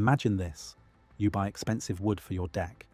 Imagine this. You buy expensive wood for your deck.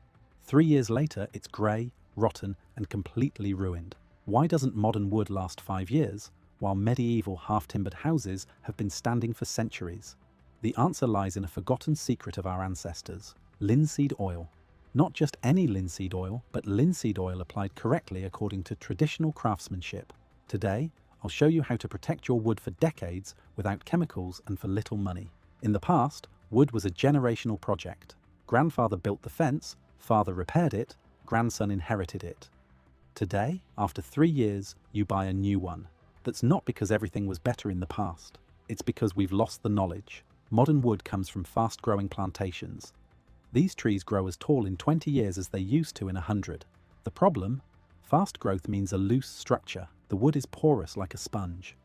3 years later, it's grey, rotten, and completely ruined. Why doesn't modern wood last 5 years, while medieval half-timbered houses have been standing for centuries? The answer lies in a forgotten secret of our ancestors: linseed oil. Not just any linseed oil, but linseed oil applied correctly according to traditional craftsmanship. Today, I'll show you how to protect your wood for decades without chemicals and for little money. In the past, wood was a generational project. Grandfather built the fence, father repaired it, grandson inherited it. Today, after 3 years, you buy a new one. That's not because everything was better in the past. It's because we've lost the knowledge. Modern wood comes from fast-growing plantations. These trees grow as tall in 20 years as they used to in 100. The problem? Fast growth means a loose structure. The wood is porous like a sponge.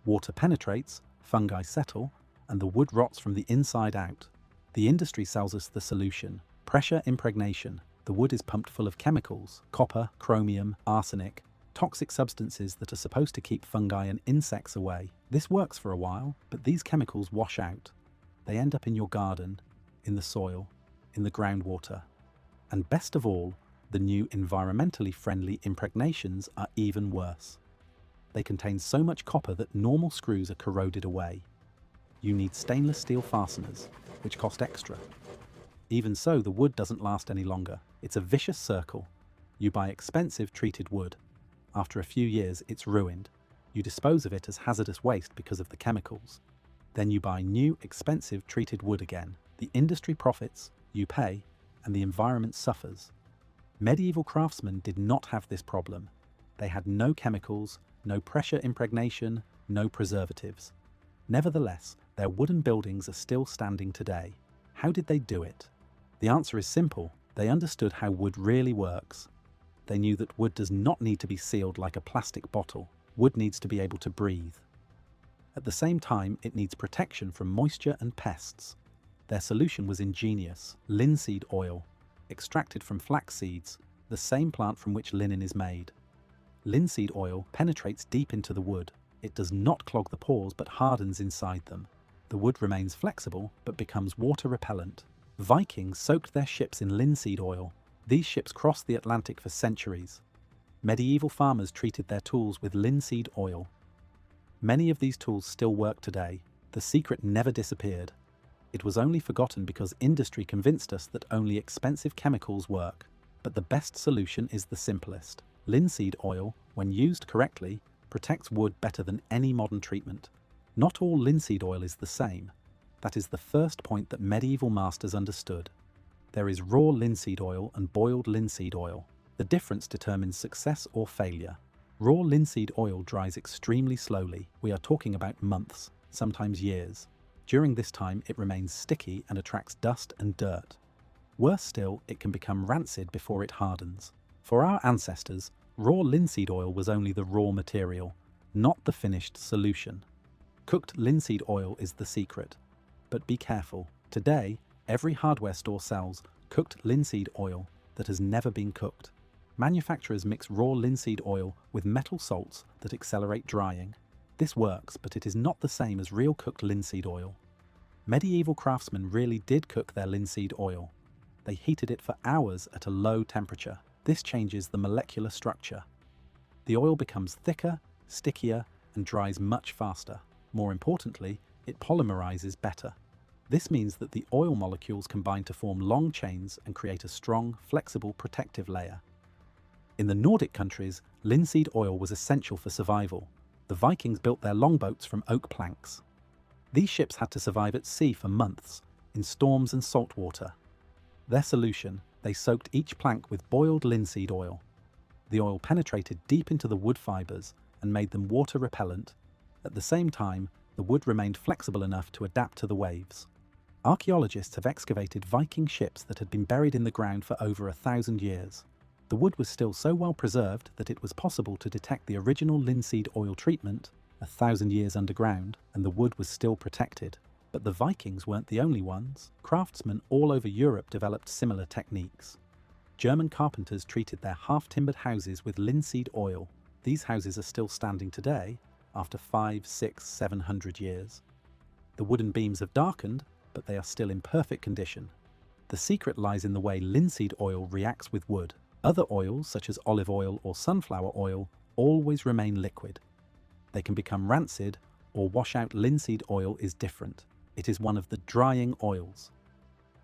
Water penetrates, fungi settle, and the wood rots from the inside out. The industry sells us the solution: pressure impregnation. The wood is pumped full of chemicals: copper, chromium, arsenic, toxic substances that are supposed to keep fungi and insects away. This works for a while, but these chemicals wash out. They end up in your garden, in the soil, in the groundwater. And best of all, the new environmentally friendly impregnations are even worse. They contain so much copper that normal screws are corroded away. You need stainless steel fasteners, which cost extra. Even so, the wood doesn't last any longer. It's a vicious circle. You buy expensive treated wood. After a few years, it's ruined. You dispose of it as hazardous waste because of the chemicals. Then you buy new, expensive treated wood again. The industry profits, you pay, and the environment suffers. Medieval craftsmen did not have this problem. They had no chemicals, no pressure impregnation, no preservatives. Nevertheless, their wooden buildings are still standing today. How did they do it? The answer is simple. They understood how wood really works. They knew that wood does not need to be sealed like a plastic bottle. Wood needs to be able to breathe. At the same time, it needs protection from moisture and pests. Their solution was ingenious: linseed oil, extracted from flax seeds, the same plant from which linen is made. Linseed oil penetrates deep into the wood. It does not clog the pores but hardens inside them. The wood remains flexible but becomes water repellent. Vikings soaked their ships in linseed oil. These ships crossed the Atlantic for centuries. Medieval farmers treated their tools with linseed oil. Many of these tools still work today. The secret never disappeared. It was only forgotten because industry convinced us that only expensive chemicals work. But the best solution is the simplest. Linseed oil, when used correctly, protects wood better than any modern treatment. Not all linseed oil is the same. That is the first point that medieval masters understood. There is raw linseed oil and boiled linseed oil. The difference determines success or failure. Raw linseed oil dries extremely slowly. We are talking about months, sometimes years. During this time, it remains sticky and attracts dust and dirt. Worse still, it can become rancid before it hardens. For our ancestors, raw linseed oil was only the raw material, not the finished solution. Cooked linseed oil is the secret. But be careful. Today, every hardware store sells cooked linseed oil that has never been cooked. Manufacturers mix raw linseed oil with metal salts that accelerate drying. This works, but it is not the same as real cooked linseed oil. Medieval craftsmen really did cook their linseed oil. They heated it for hours at a low temperature. This changes the molecular structure. The oil becomes thicker, stickier, and dries much faster. More importantly, it polymerizes better. This means that the oil molecules combine to form long chains and create a strong, flexible, protective layer. In the Nordic countries, linseed oil was essential for survival. The Vikings built their longboats from oak planks. These ships had to survive at sea for months, in storms and salt water. Their solution: they soaked each plank with boiled linseed oil. The oil penetrated deep into the wood fibers and made them water repellent. At the same time, the wood remained flexible enough to adapt to the waves. Archaeologists have excavated Viking ships that had been buried in the ground for over 1,000 years. The wood was still so well preserved that it was possible to detect the original linseed oil treatment 1,000 years underground, and the wood was still protected. But the Vikings weren't the only ones. Craftsmen all over Europe developed similar techniques. German carpenters treated their half-timbered houses with linseed oil. These houses are still standing today, after 500, 600, 700 years. The wooden beams have darkened, but they are still in perfect condition. The secret lies in the way linseed oil reacts with wood. Other oils, such as olive oil or sunflower oil, always remain liquid. They can become rancid or wash out. Linseed oil is different. It is one of the drying oils.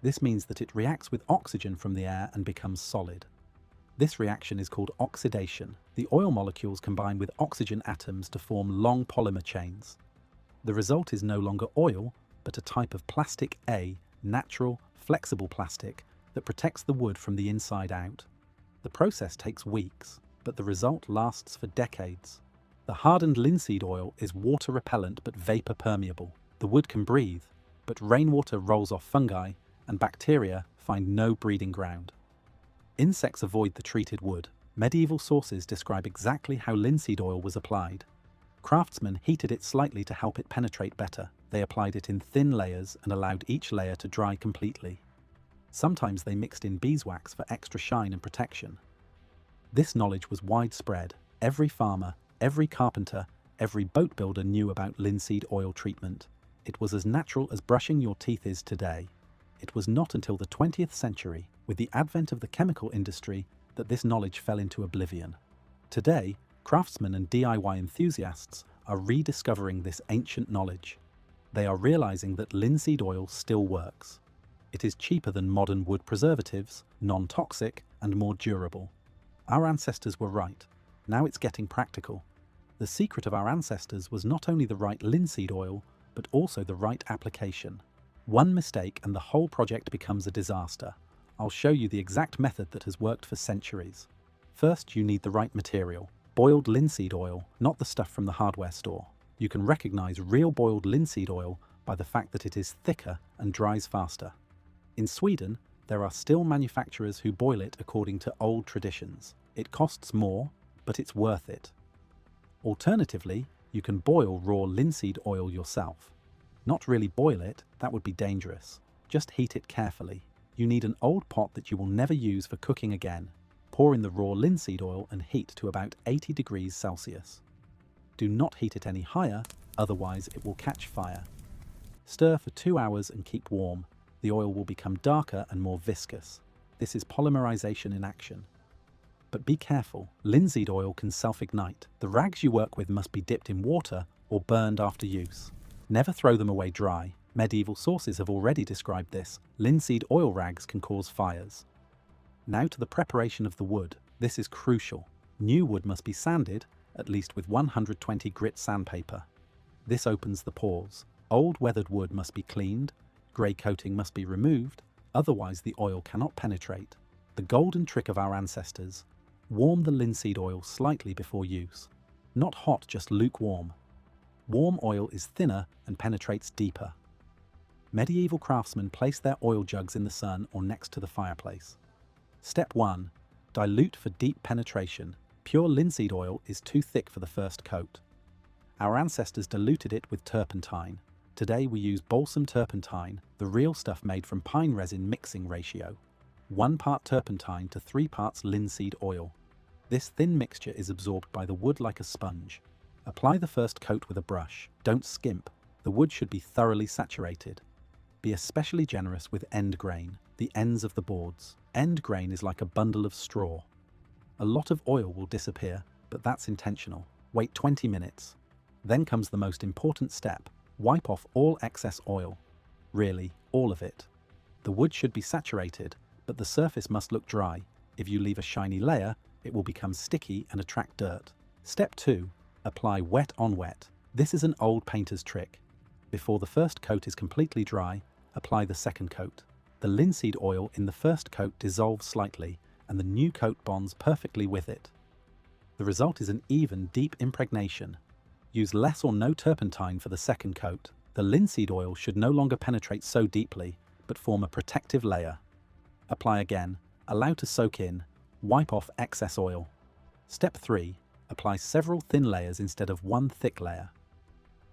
This means that it reacts with oxygen from the air and becomes solid. This reaction is called oxidation. The oil molecules combine with oxygen atoms to form long polymer chains. The result is no longer oil, but a type of plastic A, natural, flexible plastic that protects the wood from the inside out. The process takes weeks, but the result lasts for decades. The hardened linseed oil is water repellent but vapor permeable. The wood can breathe, but rainwater rolls off fungi and bacteria find no breeding ground. Insects avoid the treated wood. Medieval sources describe exactly how linseed oil was applied. Craftsmen heated it slightly to help it penetrate better. They applied it in thin layers and allowed each layer to dry completely. Sometimes they mixed in beeswax for extra shine and protection. This knowledge was widespread. Every farmer, every carpenter, every boat builder knew about linseed oil treatment. It was as natural as brushing your teeth is today. It was not until the 20th century, with the advent of the chemical industry, that this knowledge fell into oblivion. Today, craftsmen and DIY enthusiasts are rediscovering this ancient knowledge. They are realizing that linseed oil still works. It is cheaper than modern wood preservatives, non-toxic, and more durable. Our ancestors were right. Now it's getting practical. The secret of our ancestors was not only the right linseed oil, but also the right application. One mistake and the whole project becomes a disaster. I'll show you the exact method that has worked for centuries. First, you need the right material. Boiled linseed oil, not the stuff from the hardware store. You can recognize real boiled linseed oil by the fact that it is thicker and dries faster. In Sweden, there are still manufacturers who boil it according to old traditions. It costs more, but it's worth it. Alternatively, you can boil raw linseed oil yourself. Not really boil it, that would be dangerous. Just heat it carefully. You need an old pot that you will never use for cooking again. Pour in the raw linseed oil and heat to about 80 degrees Celsius. Do not heat it any higher, otherwise it will catch fire. Stir for 2 hours and keep warm. The oil will become darker and more viscous. This is polymerization in action. But be careful, linseed oil can self-ignite. The rags you work with must be dipped in water or burned after use. Never throw them away dry. Medieval sources have already described this. Linseed oil rags can cause fires. Now to the preparation of the wood. This is crucial. New wood must be sanded, at least with 120 grit sandpaper. This opens the pores. Old weathered wood must be cleaned, grey coating must be removed, otherwise the oil cannot penetrate. The golden trick of our ancestors: warm the linseed oil slightly before use. Not hot, just lukewarm. Warm oil is thinner and penetrates deeper. Medieval craftsmen placed their oil jugs in the sun or next to the fireplace. Step 1. Dilute for deep penetration. Pure linseed oil is too thick for the first coat. Our ancestors diluted it with turpentine. Today we use balsam turpentine, the real stuff made from pine resin mixing ratio. 1 part turpentine to 3 parts linseed oil. This thin mixture is absorbed by the wood like a sponge. Apply the first coat with a brush. Don't skimp. The wood should be thoroughly saturated. Be especially generous with end grain, the ends of the boards. End grain is like a bundle of straw. A lot of oil will disappear, but that's intentional. Wait 20 minutes. Then comes the most important step. Wipe off all excess oil. Really, all of it. The wood should be saturated, but the surface must look dry. If you leave a shiny layer, it will become sticky and attract dirt. Step 2. Apply wet on wet. This is an old painter's trick. Before the first coat is completely dry, apply the second coat. The linseed oil in the first coat dissolves slightly, and the new coat bonds perfectly with it. The result is an even, deep impregnation. Use less or no turpentine for the second coat. The linseed oil should no longer penetrate so deeply, but form a protective layer. Apply again, allow to soak in, wipe off excess oil. Step 3. Apply several thin layers instead of one thick layer.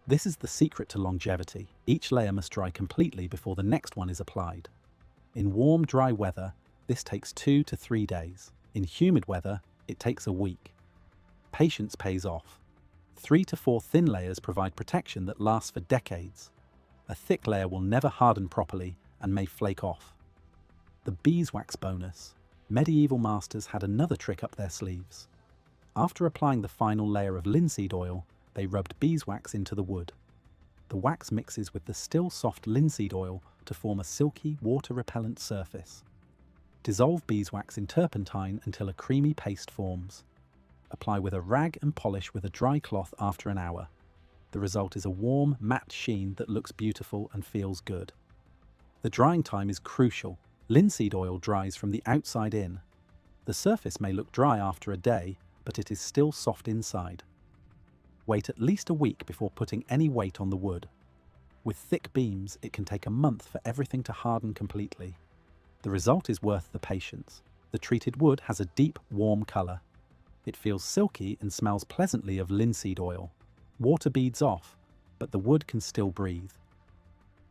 This is the secret to longevity. Each layer must dry completely before the next one is applied. In warm, dry weather, this takes 2 to 3 days. In humid weather, it takes a week. Patience pays off. 3 to 4 thin layers provide protection that lasts for decades. A thick layer will never harden properly and may flake off. The beeswax bonus. Medieval masters had another trick up their sleeves. After applying the final layer of linseed oil, they rubbed beeswax into the wood. The wax mixes with the still soft linseed oil to form a silky, water-repellent surface. Dissolve beeswax in turpentine until a creamy paste forms. Apply with a rag and polish with a dry cloth after an hour. The result is a warm, matte sheen that looks beautiful and feels good. The drying time is crucial. Linseed oil dries from the outside in. The surface may look dry after a day, but it is still soft inside. Wait at least a week before putting any weight on the wood. With thick beams, it can take a month for everything to harden completely. The result is worth the patience. The treated wood has a deep, warm colour. It feels silky and smells pleasantly of linseed oil. Water beads off, but the wood can still breathe.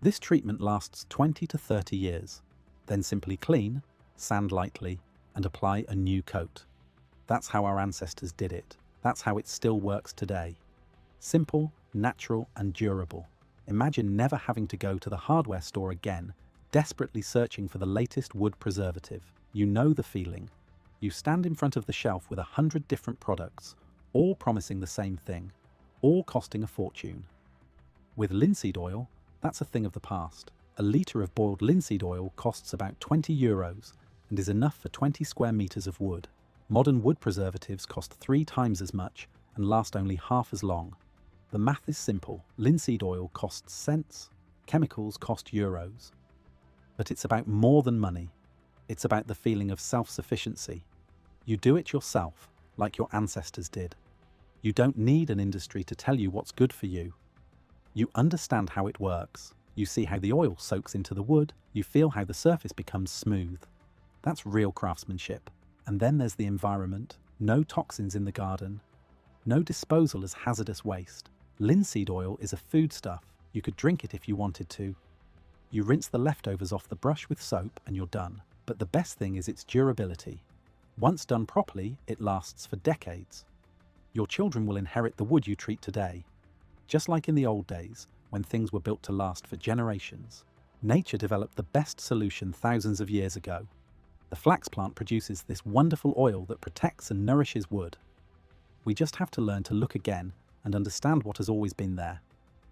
This treatment lasts 20 to 30 years. Then simply clean, sand lightly, and apply a new coat. That's how our ancestors did it. That's how it still works today. Simple, natural, and durable. Imagine never having to go to the hardware store again, desperately searching for the latest wood preservative. You know the feeling. You stand in front of the shelf with 100 different products, all promising the same thing, all costing a fortune. With linseed oil, that's a thing of the past. A litre of boiled linseed oil costs about €20 and is enough for 20 square metres of wood. Modern wood preservatives cost 3 times as much and last only half as long. The math is simple. Linseed oil costs cents, chemicals cost euros. But it's about more than money. It's about the feeling of self-sufficiency. You do it yourself, like your ancestors did. You don't need an industry to tell you what's good for you. You understand how it works. You see how the oil soaks into the wood. You feel how the surface becomes smooth. That's real craftsmanship. And then there's the environment. No toxins in the garden. No disposal as hazardous waste. Linseed oil is a foodstuff. You could drink it if you wanted to. You rinse the leftovers off the brush with soap and you're done. But the best thing is its durability. Once done properly, it lasts for decades. Your children will inherit the wood you treat today. Just like in the old days, when things were built to last for generations. Nature developed the best solution thousands of years ago. The flax plant produces this wonderful oil that protects and nourishes wood. We just have to learn to look again and understand what has always been there.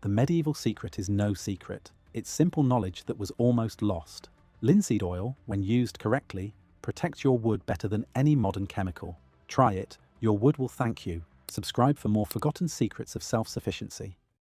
The medieval secret is no secret. It's simple knowledge that was almost lost. Linseed oil, when used correctly, protects your wood better than any modern chemical. Try it, your wood will thank you. Subscribe for more forgotten secrets of self-sufficiency.